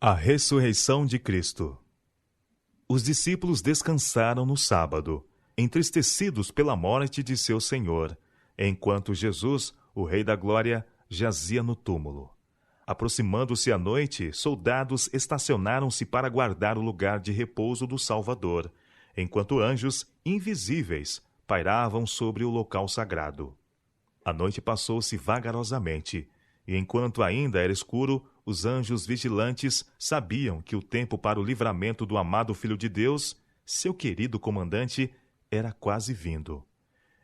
A ressurreição de Cristo. Os discípulos descansaram no sábado, entristecidos pela morte de seu Senhor, enquanto Jesus, o Rei da Glória, jazia no túmulo. Aproximando-se a noite, soldados estacionaram-se para guardar o lugar de repouso do Salvador, enquanto anjos invisíveis pairavam sobre o local sagrado. A noite passou-se vagarosamente, e enquanto ainda era escuro, os anjos vigilantes sabiam que o tempo para o livramento do amado Filho de Deus, seu querido comandante, era quase vindo.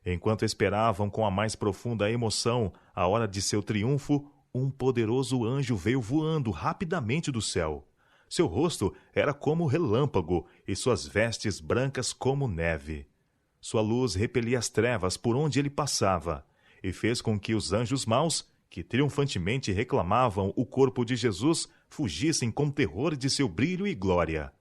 Enquanto esperavam com a mais profunda emoção a hora de seu triunfo, um poderoso anjo veio voando rapidamente do céu. Seu rosto era como relâmpago e suas vestes brancas como neve. Sua luz repelia as trevas por onde ele passava e fez com que os anjos maus, que triunfantemente reclamavam o corpo de Jesus, fugissem com terror de seu brilho e glória.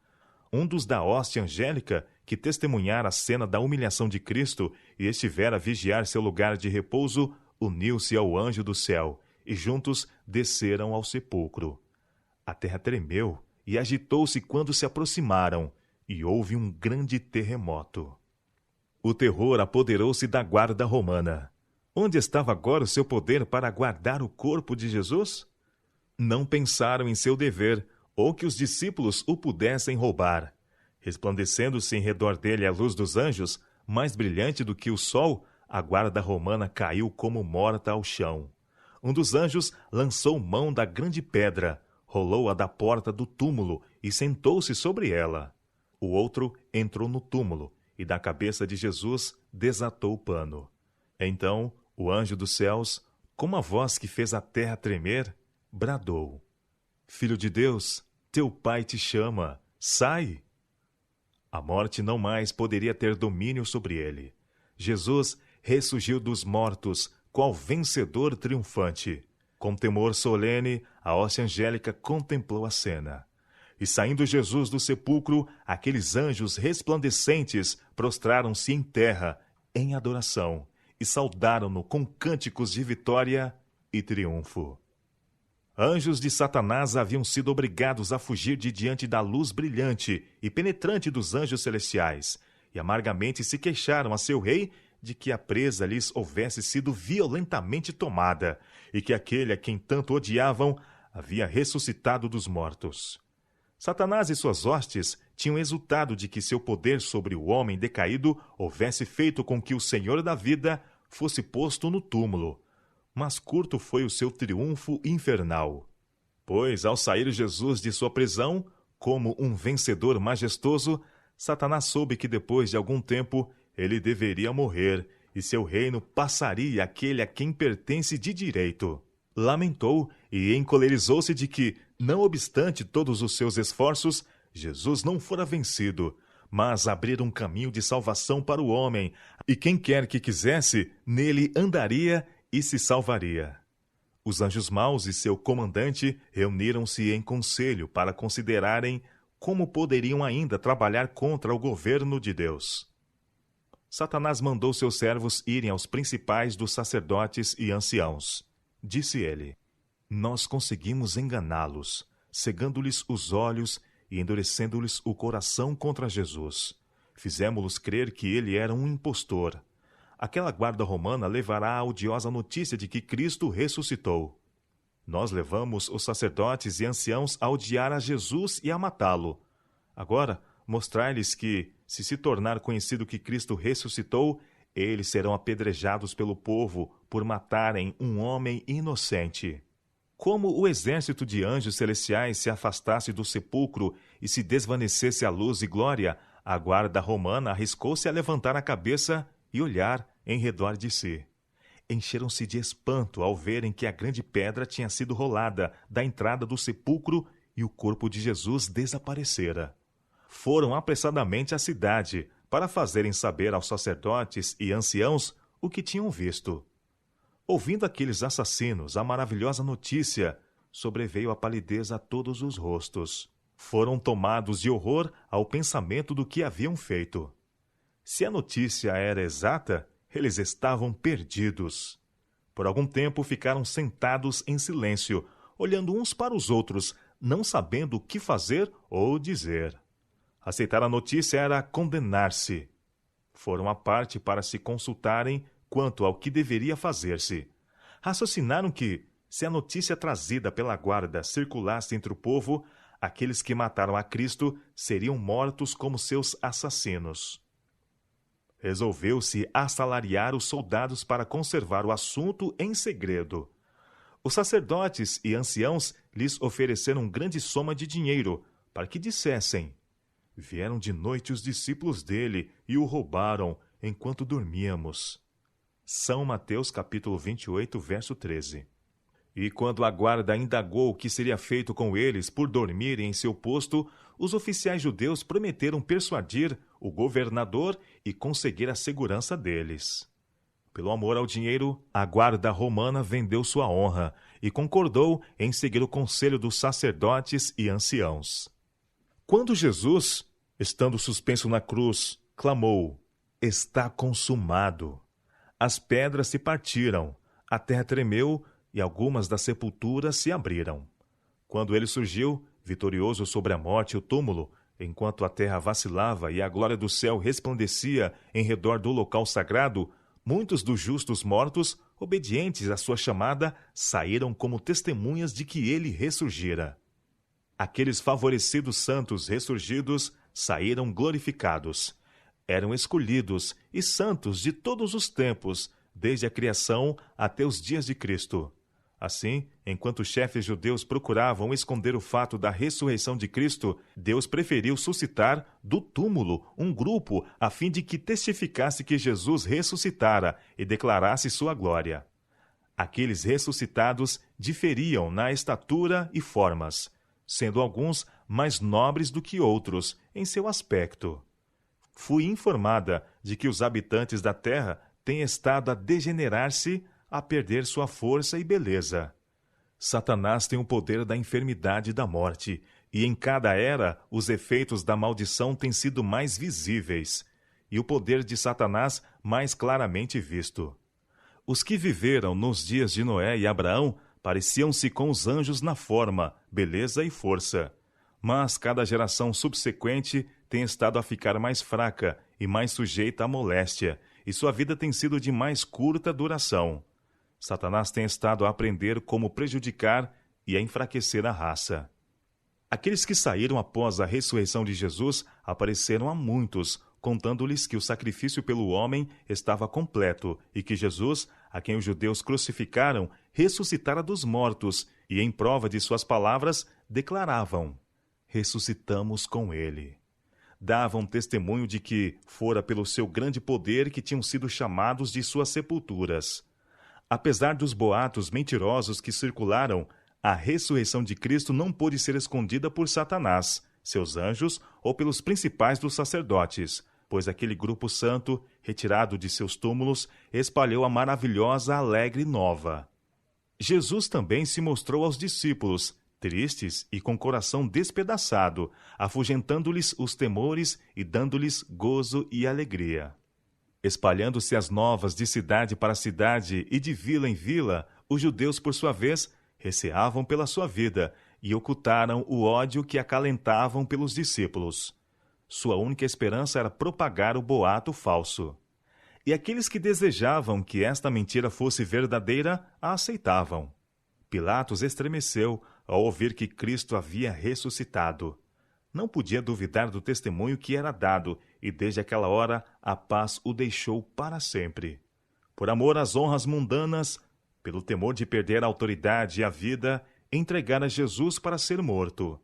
Um dos da hoste angélica, que testemunhara a cena da humilhação de Cristo e estivera a vigiar seu lugar de repouso, uniu-se ao anjo do céu, e juntos desceram ao sepulcro. A terra tremeu e agitou-se quando se aproximaram, e houve um grande terremoto. O terror apoderou-se da guarda romana. Onde estava agora o seu poder para guardar o corpo de Jesus? Não pensaram em seu dever, ou que os discípulos o pudessem roubar. Resplandecendo-se em redor dele a luz dos anjos, mais brilhante do que o sol, a guarda romana caiu como morta ao chão. Um dos anjos lançou mão da grande pedra, rolou-a da porta do túmulo e sentou-se sobre ela. O outro entrou no túmulo e da cabeça de Jesus desatou o pano. Então, o anjo dos céus, com uma voz que fez a terra tremer, bradou: Filho de Deus, teu Pai te chama, sai! A morte não mais poderia ter domínio sobre ele. Jesus ressurgiu dos mortos, qual vencedor triunfante. Com temor solene, a hoste angélica contemplou a cena. E saindo Jesus do sepulcro, aqueles anjos resplandecentes prostraram-se em terra, em adoração, e saudaram-no com cânticos de vitória e triunfo. Anjos de Satanás haviam sido obrigados a fugir de diante da luz brilhante e penetrante dos anjos celestiais, e amargamente se queixaram a seu rei de que a presa lhes houvesse sido violentamente tomada, e que aquele a quem tanto odiavam havia ressuscitado dos mortos. Satanás e suas hostes tinham exultado de que seu poder sobre o homem decaído houvesse feito com que o Senhor da vida fosse posto no túmulo. Mas curto foi o seu triunfo infernal. Pois, ao sair Jesus de sua prisão, como um vencedor majestoso, Satanás soube que depois de algum tempo ele deveria morrer, e seu reino passaria àquele a quem pertence de direito. Lamentou e encolerizou-se de que, não obstante todos os seus esforços, Jesus não fora vencido, mas abrir um caminho de salvação para o homem, e quem quer que quisesse, nele andaria e se salvaria. Os anjos maus e seu comandante reuniram-se em conselho para considerarem como poderiam ainda trabalhar contra o governo de Deus. Satanás mandou seus servos irem aos principais dos sacerdotes e anciãos. Disse ele: Nós conseguimos enganá-los, cegando-lhes os olhos e endurecendo-lhes o coração contra Jesus. Fizemos-los crer que ele era um impostor. Aquela guarda romana levará a odiosa notícia de que Cristo ressuscitou. Nós levamos os sacerdotes e anciãos a odiar a Jesus e a matá-lo. Agora, mostrai-lhes que, se tornar conhecido que Cristo ressuscitou, eles serão apedrejados pelo povo por matarem um homem inocente. Como o exército de anjos celestiais se afastasse do sepulcro e se desvanecesse a luz e glória, a guarda romana arriscou-se a levantar a cabeça e olhar em redor de si. Encheram-se de espanto ao verem que a grande pedra tinha sido rolada da entrada do sepulcro e o corpo de Jesus desaparecera. Foram apressadamente à cidade para fazerem saber aos sacerdotes e anciãos o que tinham visto. Ouvindo aqueles assassinos a maravilhosa notícia, sobreveio a palidez a todos os rostos. Foram tomados de horror ao pensamento do que haviam feito. Se a notícia era exata, eles estavam perdidos. Por algum tempo ficaram sentados em silêncio, olhando uns para os outros, não sabendo o que fazer ou dizer. Aceitar a notícia era condenar-se. Foram à parte para se consultarem quanto ao que deveria fazer-se. Raciocinaram que, se a notícia trazida pela guarda circulasse entre o povo, aqueles que mataram a Cristo seriam mortos como seus assassinos. Resolveu-se assalariar os soldados para conservar o assunto em segredo. Os sacerdotes e anciãos lhes ofereceram grande soma de dinheiro para que dissessem: vieram de noite os discípulos dele e o roubaram enquanto dormíamos. São Mateus capítulo 28, verso 13. E quando a guarda indagou o que seria feito com eles por dormirem em seu posto, os oficiais judeus prometeram persuadir o governador e conseguir a segurança deles. Pelo amor ao dinheiro, a guarda romana vendeu sua honra e concordou em seguir o conselho dos sacerdotes e anciãos. Quando Jesus, estando suspenso na cruz, clamou: está consumado, as pedras se partiram, a terra tremeu e algumas das sepulturas se abriram. Quando ele surgiu, vitorioso sobre a morte e o túmulo, enquanto a terra vacilava e a glória do céu resplandecia em redor do local sagrado, muitos dos justos mortos, obedientes à sua chamada, saíram como testemunhas de que ele ressurgira. Aqueles favorecidos santos ressurgidos saíram glorificados. Eram escolhidos e santos de todos os tempos, desde a criação até os dias de Cristo. Assim, enquanto os chefes judeus procuravam esconder o fato da ressurreição de Cristo, Deus preferiu suscitar do túmulo um grupo a fim de que testificasse que Jesus ressuscitara e declarasse sua glória. Aqueles ressuscitados diferiam na estatura e formas, sendo alguns mais nobres do que outros em seu aspecto. Fui informada de que os habitantes da terra têm estado a degenerar-se, a perder sua força e beleza. Satanás tem o poder da enfermidade e da morte, e em cada era os efeitos da maldição têm sido mais visíveis, e o poder de Satanás mais claramente visto. Os que viveram nos dias de Noé e Abraão pareciam-se com os anjos na forma, beleza e força. Mas cada geração subsequente tem estado a ficar mais fraca e mais sujeita à moléstia, e sua vida tem sido de mais curta duração. Satanás tem estado a aprender como prejudicar e a enfraquecer a raça. Aqueles que saíram após a ressurreição de Jesus apareceram a muitos, contando-lhes que o sacrifício pelo homem estava completo e que Jesus, a quem os judeus crucificaram, ressuscitara dos mortos, e em prova de suas palavras declaravam: ressuscitamos com ele. Davam testemunho de que fora pelo seu grande poder que tinham sido chamados de suas sepulturas. Apesar dos boatos mentirosos que circularam, a ressurreição de Cristo não pôde ser escondida por Satanás, seus anjos ou pelos principais dos sacerdotes, pois aquele grupo santo, retirado de seus túmulos, espalhou a maravilhosa, alegre nova. Jesus também se mostrou aos discípulos, tristes e com coração despedaçado, afugentando-lhes os temores e dando-lhes gozo e alegria. Espalhando-se as novas de cidade para cidade e de vila em vila, os judeus, por sua vez, receavam pela sua vida e ocultaram o ódio que acalentavam pelos discípulos. Sua única esperança era propagar o boato falso. E aqueles que desejavam que esta mentira fosse verdadeira, a aceitavam. Pilatos estremeceu ao ouvir que Cristo havia ressuscitado. Não podia duvidar do testemunho que era dado, e desde aquela hora a paz o deixou para sempre. Por amor às honras mundanas, pelo temor de perder a autoridade e a vida, entregara Jesus para ser morto.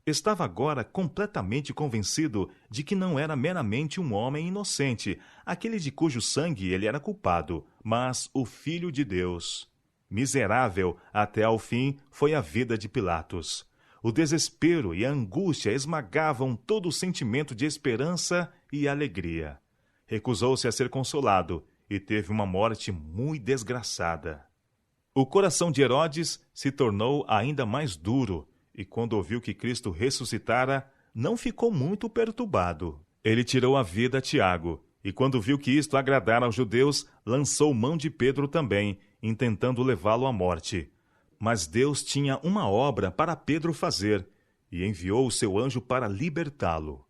Estava agora completamente convencido de que não era meramente um homem inocente, aquele de cujo sangue ele era culpado, mas o Filho de Deus. Miserável até ao fim foi a vida de Pilatos. O desespero e a angústia esmagavam todo o sentimento de esperança e alegria. Recusou-se a ser consolado e teve uma morte muito desgraçada. O coração de Herodes se tornou ainda mais duro, e quando ouviu que Cristo ressuscitara, não ficou muito perturbado. Ele tirou a vida a Tiago, e quando viu que isto agradara aos judeus, lançou mão de Pedro também, intentando levá-lo à morte. Mas Deus tinha uma obra para Pedro fazer, e enviou o seu anjo para libertá-lo.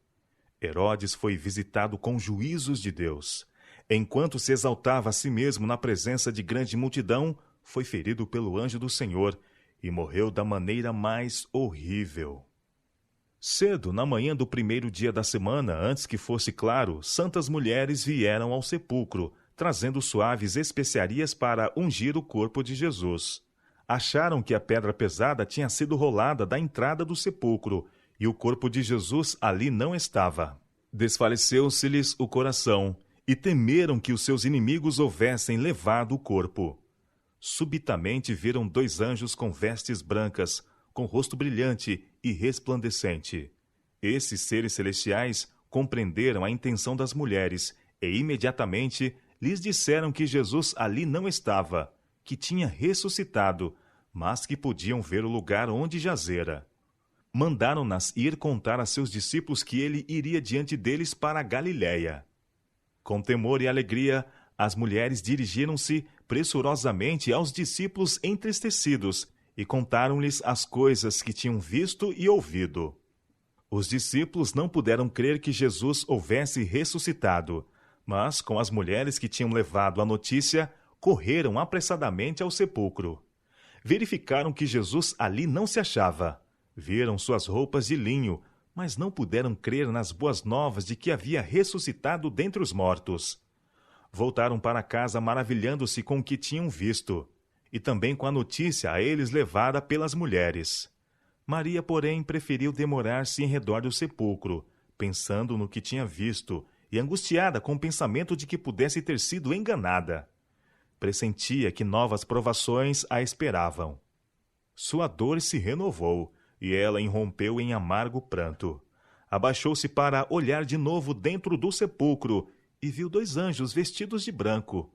Herodes foi visitado com juízos de Deus. Enquanto se exaltava a si mesmo na presença de grande multidão, foi ferido pelo anjo do Senhor e morreu da maneira mais horrível. Cedo, na manhã do primeiro dia da semana, antes que fosse claro, santas mulheres vieram ao sepulcro, trazendo suaves especiarias para ungir o corpo de Jesus. Acharam que a pedra pesada tinha sido rolada da entrada do sepulcro, e o corpo de Jesus ali não estava. Desfaleceu-se-lhes o coração, e temeram que os seus inimigos houvessem levado o corpo. Subitamente viram 2 anjos com vestes brancas, com rosto brilhante e resplandecente. Esses seres celestiais compreenderam a intenção das mulheres e imediatamente lhes disseram que Jesus ali não estava, que tinha ressuscitado, mas que podiam ver o lugar onde jazera. Mandaram-nas ir contar a seus discípulos que ele iria diante deles para a Galiléia. Com temor e alegria, as mulheres dirigiram-se pressurosamente aos discípulos entristecidos e contaram-lhes as coisas que tinham visto e ouvido. Os discípulos não puderam crer que Jesus houvesse ressuscitado, mas, com as mulheres que tinham levado a notícia, correram apressadamente ao sepulcro. Verificaram que Jesus ali não se achava. Viram suas roupas de linho, mas não puderam crer nas boas novas de que havia ressuscitado dentre os mortos. Voltaram para casa maravilhando-se com o que tinham visto, e também com a notícia a eles levada pelas mulheres. Maria, porém, preferiu demorar-se em redor do sepulcro, pensando no que tinha visto, e angustiada com o pensamento de que pudesse ter sido enganada. Pressentia que novas provações a esperavam. Sua dor se renovou, e ela irrompeu em amargo pranto. Abaixou-se para olhar de novo dentro do sepulcro, e viu 2 anjos vestidos de branco.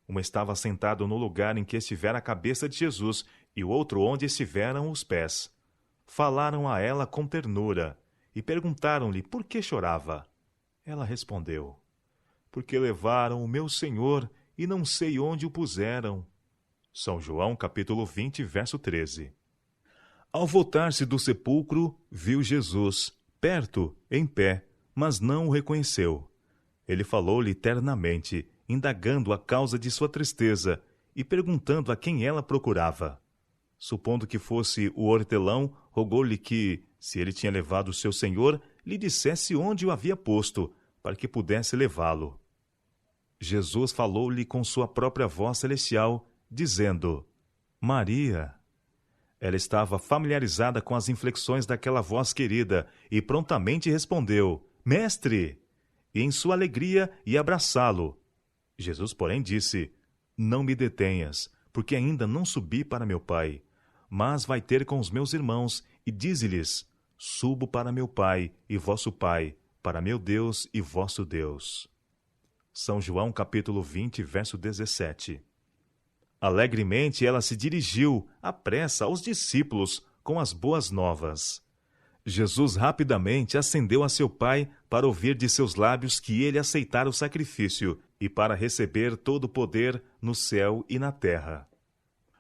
Um estava sentado no lugar em que estivera a cabeça de Jesus, e o outro onde estiveram os pés. Falaram a ela com ternura, e perguntaram-lhe por que chorava. Ela respondeu: porque levaram o meu Senhor, e não sei onde o puseram. São João, capítulo 20, verso 13. Ao voltar-se do sepulcro, viu Jesus, perto, em pé, mas não o reconheceu. Ele falou-lhe ternamente, indagando a causa de sua tristeza e perguntando a quem ela procurava. Supondo que fosse o hortelão, rogou-lhe que, se ele tinha levado o seu senhor, lhe dissesse onde o havia posto, para que pudesse levá-lo. Jesus falou-lhe com sua própria voz celestial, dizendo: Maria. Ela estava familiarizada com as inflexões daquela voz querida e prontamente respondeu: Mestre! E em sua alegria ia abraçá-lo. Jesus, porém, disse: Não me detenhas, porque ainda não subi para meu Pai. Mas vai ter com os meus irmãos e dize-lhes: Subo para meu Pai e vosso Pai, para meu Deus e vosso Deus. São João, capítulo 20, verso 17. Alegremente ela se dirigiu, à pressa, aos discípulos, com as boas novas. Jesus rapidamente ascendeu a seu Pai para ouvir de seus lábios que ele aceitara o sacrifício e para receber todo o poder no céu e na terra.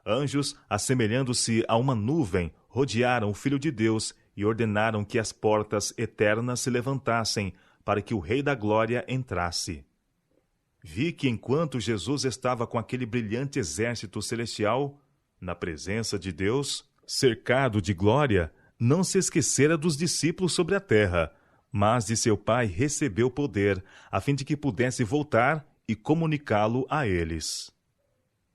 Anjos, assemelhando-se a uma nuvem, rodearam o Filho de Deus e ordenaram que as portas eternas se levantassem para que o Rei da Glória entrasse. Vi que enquanto Jesus estava com aquele brilhante exército celestial, na presença de Deus, cercado de glória, não se esquecera dos discípulos sobre a terra, mas de seu Pai recebeu poder, a fim de que pudesse voltar e comunicá-lo a eles.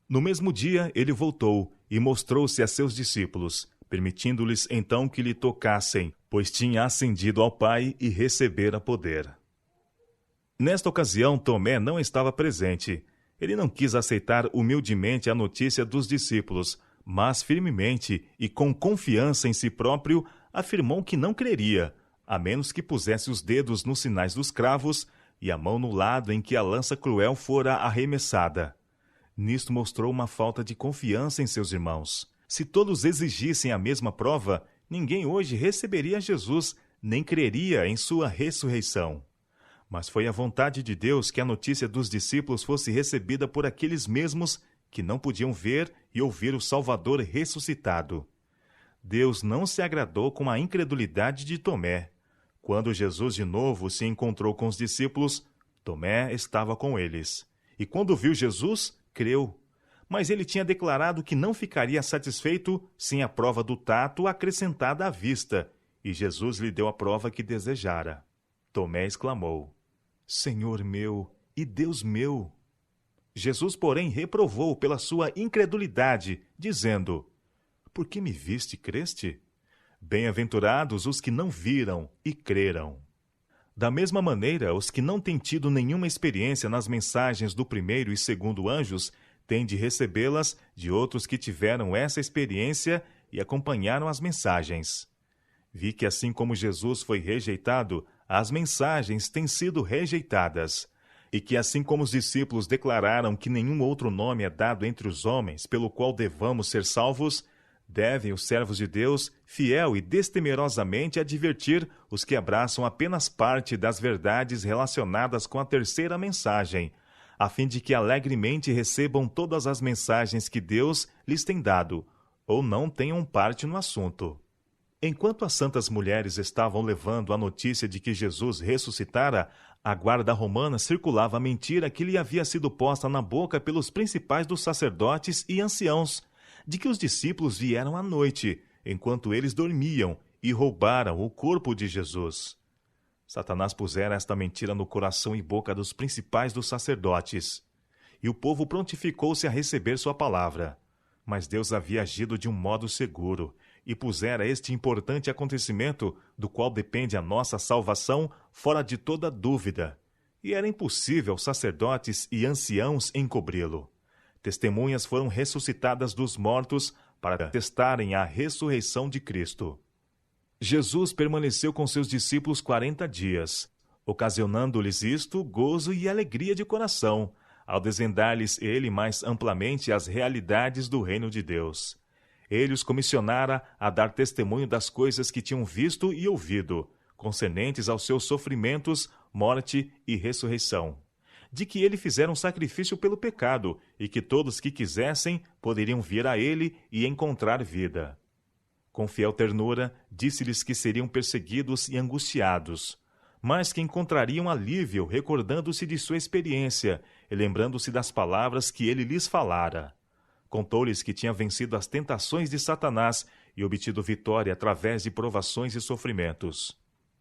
No mesmo dia ele voltou e mostrou-se a seus discípulos, permitindo-lhes então que lhe tocassem, pois tinha ascendido ao Pai e recebera poder. Nesta ocasião, Tomé não estava presente. Ele não quis aceitar humildemente a notícia dos discípulos, mas firmemente e com confiança em si próprio, afirmou que não creria, a menos que pusesse os dedos nos sinais dos cravos e a mão no lado em que a lança cruel fora arremessada. Nisto mostrou uma falta de confiança em seus irmãos. Se todos exigissem a mesma prova, ninguém hoje receberia Jesus, nem creria em sua ressurreição. Mas foi a vontade de Deus que a notícia dos discípulos fosse recebida por aqueles mesmos que não podiam ver e ouvir o Salvador ressuscitado. Deus não se agradou com a incredulidade de Tomé. Quando Jesus de novo se encontrou com os discípulos, Tomé estava com eles. E quando viu Jesus, creu. Mas ele tinha declarado que não ficaria satisfeito sem a prova do tato acrescentada à vista, e Jesus lhe deu a prova que desejara. Tomé exclamou: Senhor meu e Deus meu! Jesus, porém, reprovou pela sua incredulidade, dizendo: Por que me viste, creste? Bem-aventurados os que não viram e creram. Da mesma maneira, os que não têm tido nenhuma experiência nas mensagens do primeiro e segundo anjos têm de recebê-las de outros que tiveram essa experiência e acompanharam as mensagens. Vi que assim como Jesus foi rejeitado, as mensagens têm sido rejeitadas, e que assim como os discípulos declararam que nenhum outro nome é dado entre os homens pelo qual devamos ser salvos, devem os servos de Deus, fiel e destemerosamente, advertir os que abraçam apenas parte das verdades relacionadas com a terceira mensagem, a fim de que alegremente recebam todas as mensagens que Deus lhes tem dado, ou não tenham parte no assunto. Enquanto as santas mulheres estavam levando a notícia de que Jesus ressuscitara, a guarda romana circulava a mentira que lhe havia sido posta na boca pelos principais dos sacerdotes e anciãos, de que os discípulos vieram à noite, enquanto eles dormiam, e roubaram o corpo de Jesus. Satanás pusera esta mentira no coração e boca dos principais dos sacerdotes. E o povo prontificou-se a receber sua palavra. Mas Deus havia agido de um modo seguro, e pusera este importante acontecimento, do qual depende a nossa salvação, fora de toda dúvida. E era impossível aos sacerdotes e anciãos encobri-lo. Testemunhas foram ressuscitadas dos mortos para testarem a ressurreição de Cristo. Jesus permaneceu com seus discípulos 40 dias, ocasionando-lhes isto gozo e alegria de coração, ao desvendar-lhes ele mais amplamente as realidades do reino de Deus. Ele os comissionara a dar testemunho das coisas que tinham visto e ouvido, concernentes aos seus sofrimentos, morte e ressurreição, de que ele fizera um sacrifício pelo pecado, e que todos que quisessem poderiam vir a ele e encontrar vida. Com fiel ternura, disse-lhes que seriam perseguidos e angustiados, mas que encontrariam alívio recordando-se de sua experiência e lembrando-se das palavras que ele lhes falara. Contou-lhes que tinha vencido as tentações de Satanás e obtido vitória através de provações e sofrimentos.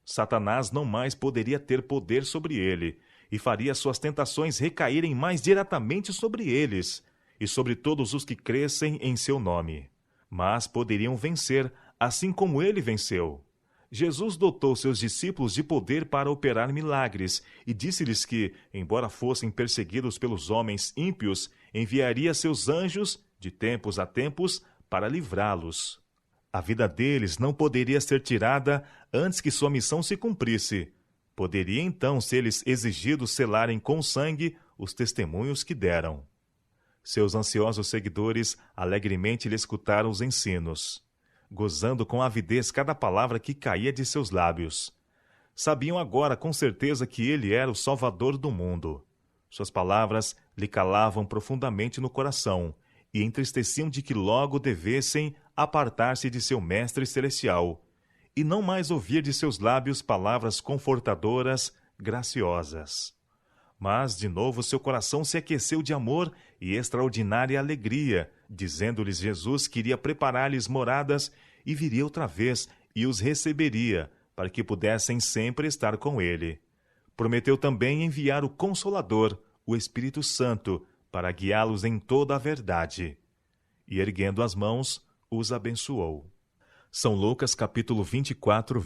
Satanás não mais poderia ter poder sobre ele, e faria suas tentações recaírem mais diretamente sobre eles, e sobre todos os que crescem em seu nome. Mas poderiam vencer, assim como ele venceu. Jesus dotou seus discípulos de poder para operar milagres, e disse-lhes que, embora fossem perseguidos pelos homens ímpios, enviaria seus anjos, de tempos a tempos, para livrá-los. A vida deles não poderia ser tirada antes que sua missão se cumprisse. Poderia então ser-lhes exigido selarem com sangue os testemunhos que deram. Seus ansiosos seguidores alegremente lhe escutaram os ensinos, gozando com avidez cada palavra que caía de seus lábios. Sabiam agora com certeza que ele era o Salvador do mundo. Suas palavras lhe calavam profundamente no coração e entristeciam de que logo devessem apartar-se de seu Mestre Celestial e não mais ouvir de seus lábios palavras confortadoras, graciosas. Mas, de novo, seu coração se aqueceu de amor e extraordinária alegria, dizendo-lhes Jesus que iria preparar-lhes moradas e viria outra vez e os receberia, para que pudessem sempre estar com ele. Prometeu também enviar o Consolador, o Espírito Santo, para guiá-los em toda a verdade. E, erguendo as mãos, os abençoou. São Lucas, capítulo 24,